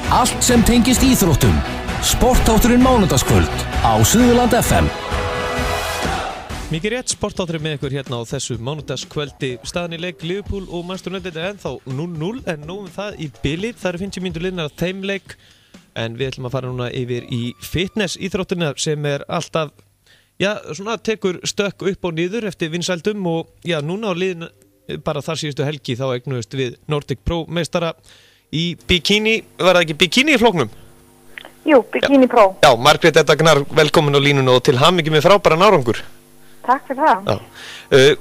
Allt sem tengist íþróttum. Sportátturinn mánudagskvöld á Suðurland FM. Mikið rétt, sportátturinn með ykkur hérna á þessu mánudagskvöldi. Staðan í leik Liverpool og Manchester United er ennþá 0-0 en nóg það í bili. Það eru 50 mínútur liðnar af þeim leik en við ætlum að fara núna yfir í fitness íþróttina sem er alltaf, svona tekur stökk upp og niður eftir vinsældum og núna á liðin bara þar síðustu helgi þá eignuðust við Nordic Pro meistara í bikini, var það ekki bikini í flóknum? Jú, bikini Pro. Já, Margrét Edda Gnarr, velkomin á línuna og til hamingju með frábæran árangur. Takk fyrir það.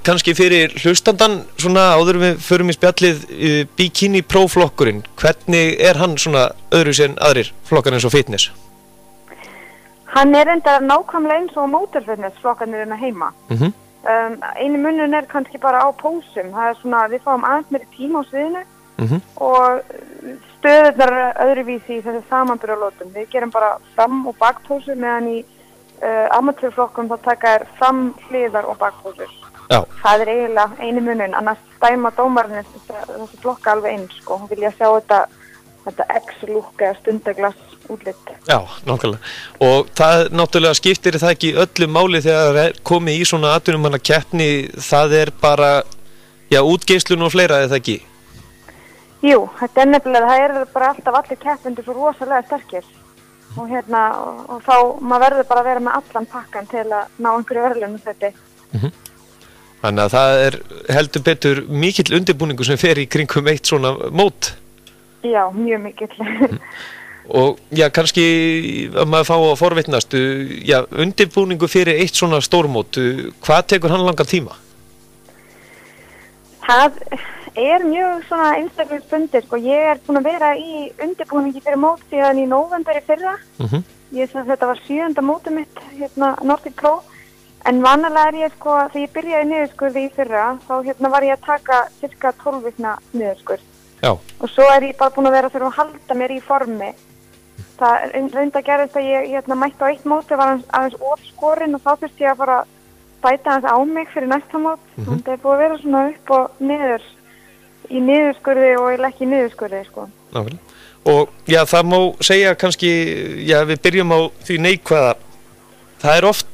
Kannski fyrir hlustandan, svona áður við förum í spjallið, bikini Pro flokkurinn, hvernig er hann svona öðru sem aðrir flokkar eins og fitness? Hann er enda nákvæmlega eins og mótorfitness flokkarnir hérna heima. Einu munun er kannski bara á pósum, það er svona, við fáum aðeins meiri tíma á sviðinu og stöðurnar öðruvísi í þessu samanburðarlótum. Við gerum bara fram- og bakpósur meðan í amatörflokkum þá taka er fram, hliðar og bakpósur. Já. Það er eiginlega einu munun, annars dæma dómarinn þessi flokka alveg eins, sko. Hún vilja sjá þetta X-lúk eða stundaglass útlit. Já, nákvæmlega. Og það náttúrulega skiptir það ekki öllu máli þegar það er komið í svona atvinnumannakeppni, það er bara, útgeislun og fleira, eða ekki? Jú, þetta er nefnilega, það er bara alltaf allir keppendur svo rosalega sterkir og og þá, maður verður bara að vera með allan pakkan til að ná einhverju verðlaunum þetta. Þannig að það er heldur betur mikill undirbúningur sem fer í kringum eitt svona mót. Já, mjög mikill. Og kannski að maður fá að forvitnast, undirbúningu fyrir eitt svona stórmót, hvað tekur hann langan tíma? Það er mjög svona einstaklingsbundið, sko. Ég er búin að vera í undirbúningi fyrir mót síðan í nóvember í fyrra. Þetta var 7. mótið mitt, Nordic Pro. En vanalega er ég, sko, þegar ég byrjaði niðurskurði í fyrra, þá var ég að taka cirka 12 vikna niðurskurð. Já. Og svo er ég bara búin að vera að þurfa að halda mér í formi. Það reynda gerðist að ég mætti á eitt móti, var aðeins ofskorinn og þá þurfti ég að fara að bæta aðeins á mig fyrir næsta mót. Það er búin að vera svona upp og niður í niðurskurði og ekki í niðurskurði, sko. Nákvæmlega. Og það má segja kannski, við byrjum á því neikvæða. Það er oft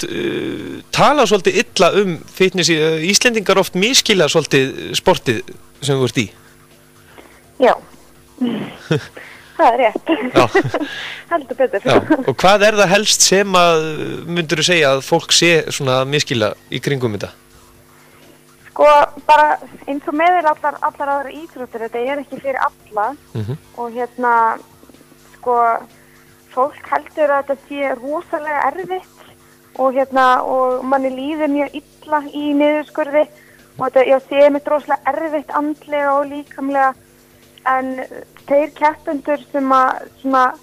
talað svolítið illa fitness, Íslendingar oft misskilja svolítið sportið sem þú ert í. Já, það er rétt. Heldur betur. Já. Og hvað er það helst sem að, myndirðu segja, að fólk sé svona misskilja í kringum þetta? Sko, bara eins og með allar aðra íþróttir, þetta er ekki fyrir alla. Og sko, fólk heldur að þetta sé rosalega erfitt og manni líður mjög illa í niðurskurði og þetta sé mitt rosalega erfitt andlega og líkamlega. En þeir keppendur sem að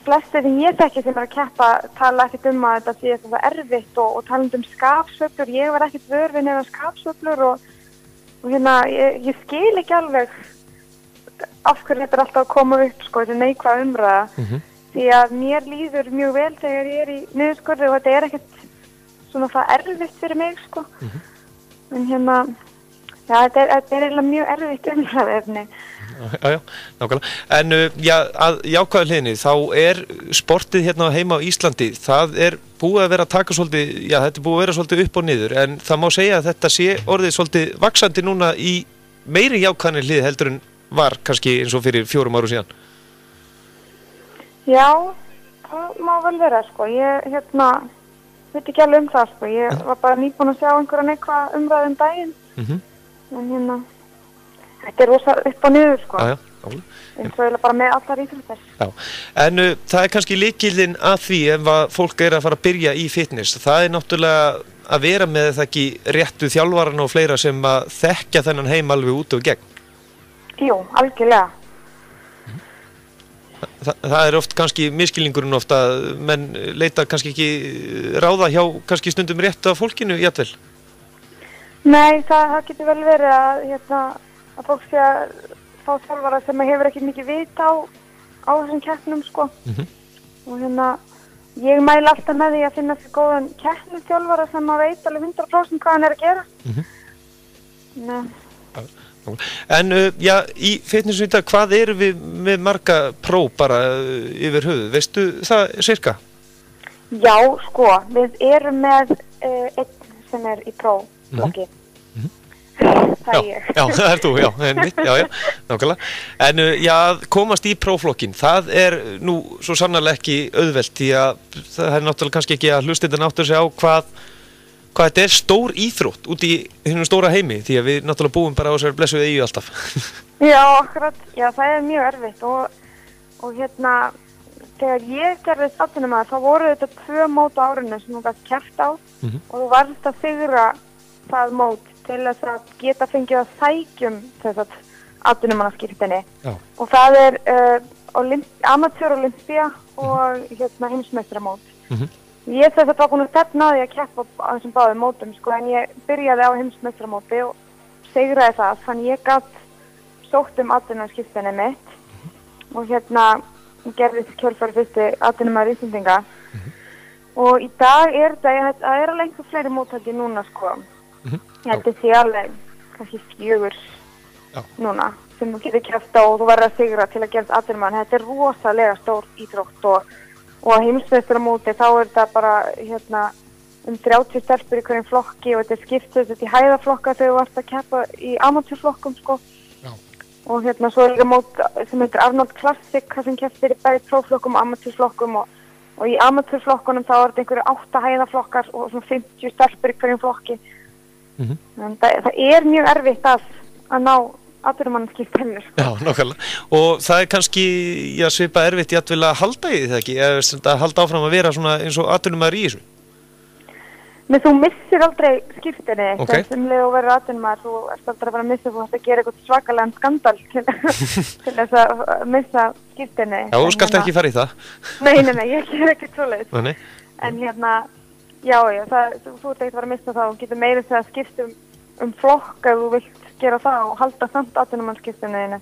flestir sem ég þekki sem er að keppa tala ekkert að þetta sé eitthvað erfitt og tala um skapsveiflur. Ég var ekkert vör við neina skapsveiflur og ég skil ekki alveg af hverju þetta er alltaf að koma upp, sko, þetta neikvæð umræða. Því að mér líður mjög vel þegar ég er í niðurskurði og þetta er ekkert svona það erfitt fyrir mig, sko. En þetta er eiginlega mjög erfitt umræðefni. Já, nákvæmlega. En að jákvæðu hliðinni, þá er sportið hérna heima á Íslandi, það er búið að vera að taka svolítið, þetta er búið að vera svolítið upp og niður, en það má segja að þetta sé orðið svolítið vaxandi núna í meiri jákvæðni hlið heldur en var kannski eins og fyrir 4 árum síðan. Já, það má vel vera, sko. Ég veit ekki alveg það, sko. Ég var bara nýbúin að sjá einhverja neikvæða umræðu daginn. En þetta er rosa upp og niður, sko. Eins og bara með allar íþróttir. Já, en það er kannski lykillinn að því ef að fólk er að fara að byrja í fitness. Það er náttúrulega að vera með það ekki réttu þjálfarana og fleira sem að þekkja þennan heim alveg út og gegn. Jú, algjörlega. Það er oft kannski miskilningurinn oft að menn leita kannski ekki ráða hjá kannski stundum réttu af fólkinu, jafnvel. Nei, það getur vel verið að fólk sé að fá þjálfara sem hefur ekki mikið vit á þessum keppnum, sko. Og ég mæli alltaf með því að finna sér góðan keppnisþjálfara sem að veit alveg 100% hvað hann er að gera. En já, í fitnessu í dag, hvað erum við með marga pró bara yfir höfuð? Veistu það cirka? Já, sko, við erum með einn sem í próflokki. Það ég. Já, það þú, já, einmitt, já, nákvæmlega. En já, komast í próflokkin, það nú svo sannarlega ekki auðvelt, því að það náttúrulega kannski ekki að hlustendur áttu sig á hvað þetta stór íþrótt út í hennum stóra heimi, því að við náttúrulega búum bara á þessari blessuðu eyju alltaf. Já, akkurat, já, það mjög erfitt og þegar ég gerðist atvinnumæður, þá voru þetta 2 mót á árinu sem þú gætt keppt á og þú varst að sigra það mót til þess að geta fengið að sækjum þess að atvinnumannaskírteini. Og það amatör Olympía og heimsmeistaramót. Ég þess að var búin að stefna á því að keppa á þessum báðum mótum, sko, en ég byrjaði á heimsmeistaramóti og sigraði það, þannig ég gat sótt atvinnumannaskírteini mitt og gerði kjölfari fyrsti atvinnumaður Íslendinga. Og í dag það alveg einhver fleiri móttæki núna, sko. Þetta sé alveg kannski 4 núna sem þú getur keppt á og þú verður að sigra til að gerast atvinnumaður. Þetta rosalega stór íþrótt og heimsmeistaramóti þá þetta bara 30 stelpur í hverjum flokki og þetta skiptist í hæðaflokka þegar þú varst að keppa í amatörflokkum, sko. Og svo líka mót sem heitir Arnold Classic, það sem kepptir í bæði próflokkum og amatörflokkum og í amatörflokkunum þá þetta einhverju 8 hæðaflokkar og svona 50 stelpur í hverjum flokki. Það mjög erfitt að ná atvinnumannaskírteini. Já, nákvæmlega. Og það kannski svipað erfitt jafnvel að halda í það ekki, eða að halda áfram að vera svona eins og atvinnumaður í þessu? Men þú missir aldrei skírteini, sem leið og verður atvinnumaður, þú ert aldrei að vera að missa, þú ætti að gera eitthvað svakalegan skandal til þess að missa skírteini. Já, þú skalt ekki fara í það. Nei, ég ger ekki svoleiðis. En já, þú ert ekkert að vera að missa það og getur meira þess að skipta um flokk ef þú vilt gera það og halda samt atvinnumannaskírteini.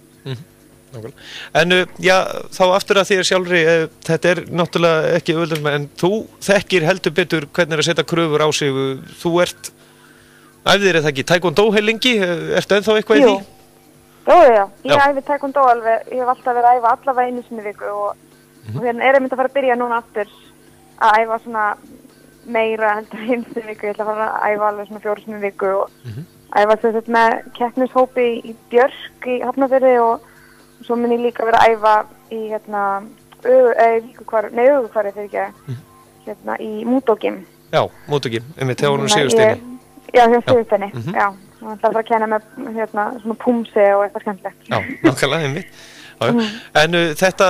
En já, þá aftur að þér sjálfri, þetta náttúrulega ekki auðvitað, en þú þekkir heldur betur hvernig að setja kröfur á sig. Þú æfðir eða ekki taekwondo heilingi, ertu ennþá eitthvað í því? Já, ég æfi taekwondo alveg, ég hef alltaf verið að æfa allavega einu sinni viku og einmitt að fara að byrja núna aftur að æfa svona meira heldur einu sinni viku, ég ætla að fara að æfa alveg svona 4 sinni viku og æfa þetta með keppnishópi í Björk í Hafnarfirði og svo mun ég líka vera að æfa í Ögurhvarfi í Mútógym. Já, Mútógym, þegar hún Sigursteini. Já, hjá Sigursteini, já. Það ætla að fara að kenna með svona púmsi og eitthvað skemmtilegt. Já, nákvæmlega, einmitt. En þetta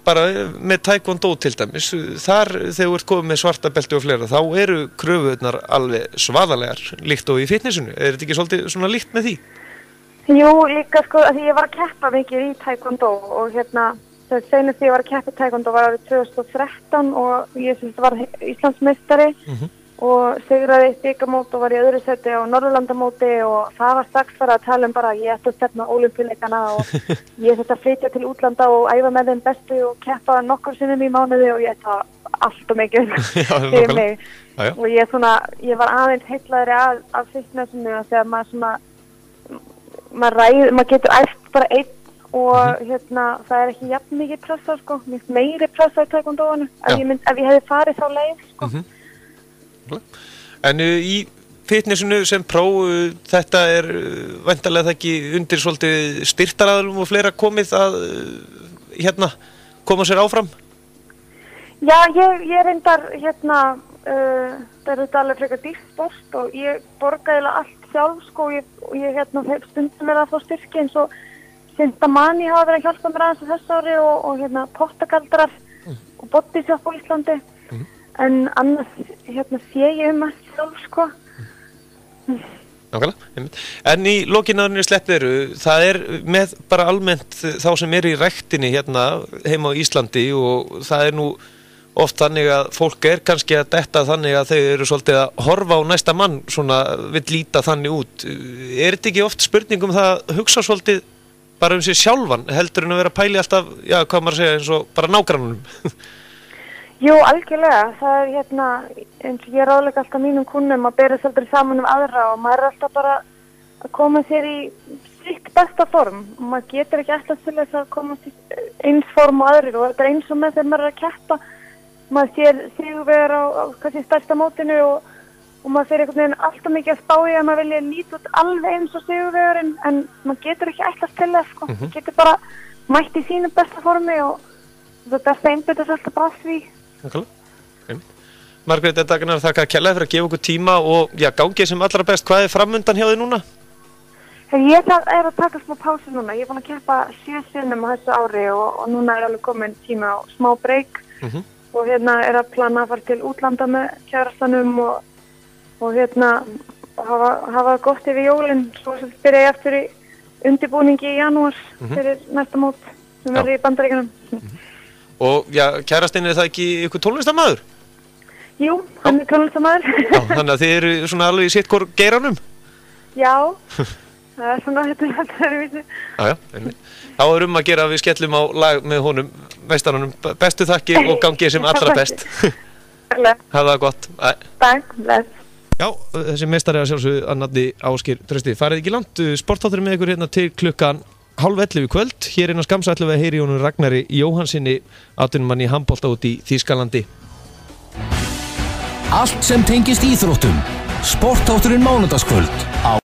bara með taekwondo til dæmis, þar þegar þú ert komið með svarta belti og fleira, þá eru kröfuðnar alveg svaðalegar líkt og í fitnessinu. Þetta ekki svolítið svona líkt með því? Jú, líka sko, því ég var að keppa mikið í taekwondo og það seinast ég var að keppa í taekwondo var árið 2013 og ég var Íslandsmeistari og sigraði bikarmót og var í öðru sæti á Norðurlandamóti og það var strax bara að tala bara ég ætti að stefna Ólympíuleikana og ég ætti að flytja til útlanda og æfa með þeim bestu og keppa nokkur sinnum í mánuði og ég ætti allt og mikið fyrir mig. Og ég var aðeins heillaðri af fitnessinu þegar maður getur æft bara einn og það ekki jafn mikið pressa, sko, meiri pressa í taekwondoinu ef ég hefði farið þá leið, sko. En í fitnessinu sem pró, þetta væntanlega það ekki undir svolítið styrktaraðilum og fleira komið að koma sér áfram? Já, ég reyndar það þetta alveg frekar dýrt sport og ég borgaði allt sjálf, sko, og ég stundum að fá styrki eins og Sintamani hafa verið að hjálpa mér aðeins á þessu ári og Portagaldrar og Bodyshop á Íslandi. En annars sé ég allt sjálf, sko. Nákvæmlega. En í lokinarinu sleppir það með bara almennt þá sem í ræktinni heima á Íslandi og það nú oft þannig að fólk kannski að detta þannig að þau eru svolítið að horfa á næsta mann svona vill líta þannig út. Þetta ekki oft spurning það að hugsa svolítið bara sig sjálfan heldur en að vera að pæli alltaf, já, hvað maður segja, eins og bara nágrannunum? Jú, algjörlega. Það eins og ég ráðleika alltaf mínum kunnum að bera svolítið saman aðra og maður alltaf bara að koma sér í sitt besta form og maður getur ekki alltaf til þess að komast í eins form og aðrir og þetta eins og með þegar maður að keppa maður sér sigurvegar á kannski stærsta mótinu og maður fyrir einhvern veginn alltaf mikið að spá í að maður vilja líta út alveg eins og sigurvegarinn en maður getur ekki alltaf til þess sko. Maður getur bara mætt í sínu besta formi og það besta einbytast alltaf bara því. Margrét Dagnar, þakka kærlega fyrir að gefa okkur tíma og gangið sem allra best. Hvað framundan hjá þig núna? Ég að taka smá pásu núna. Ég búin að keppa 7 sinnum á þessu ári og núna alveg komin tíma á smá break og að plana að fara til útlanda með kærastanum og hafa gott yfir jólin svo sem byrja ég eftir í undirbúningi í janúar fyrir næsta mót sem verður í Bandaríkjunum. Og kærastinn það ekki ykkur tónlistarmaður?Jú, hann tónlistarmaður. Þannig að þið eru svona alveg í sitt hvort geiranum? Já, það svona þetta vísi. Þá að gera að við skellum á lag með honum, meistaranum. Bestu þakkir og gangið sem allra best. Hafa það gott. Takk, bless. Já, þessi meistari að sjálfsögðu að nafni Ásgeir Trausti. Farið ekki langt, sportáttur með ykkur til klukkan 10:30 í kvöld. Hér innan skamms ætlum við að heyri honum Ragnari Jóhannsinni, atvinnumanni í handbolta út í Þýskalandi. Allt sem tengist íþróttum. Sportátturinn mánudagskvöld á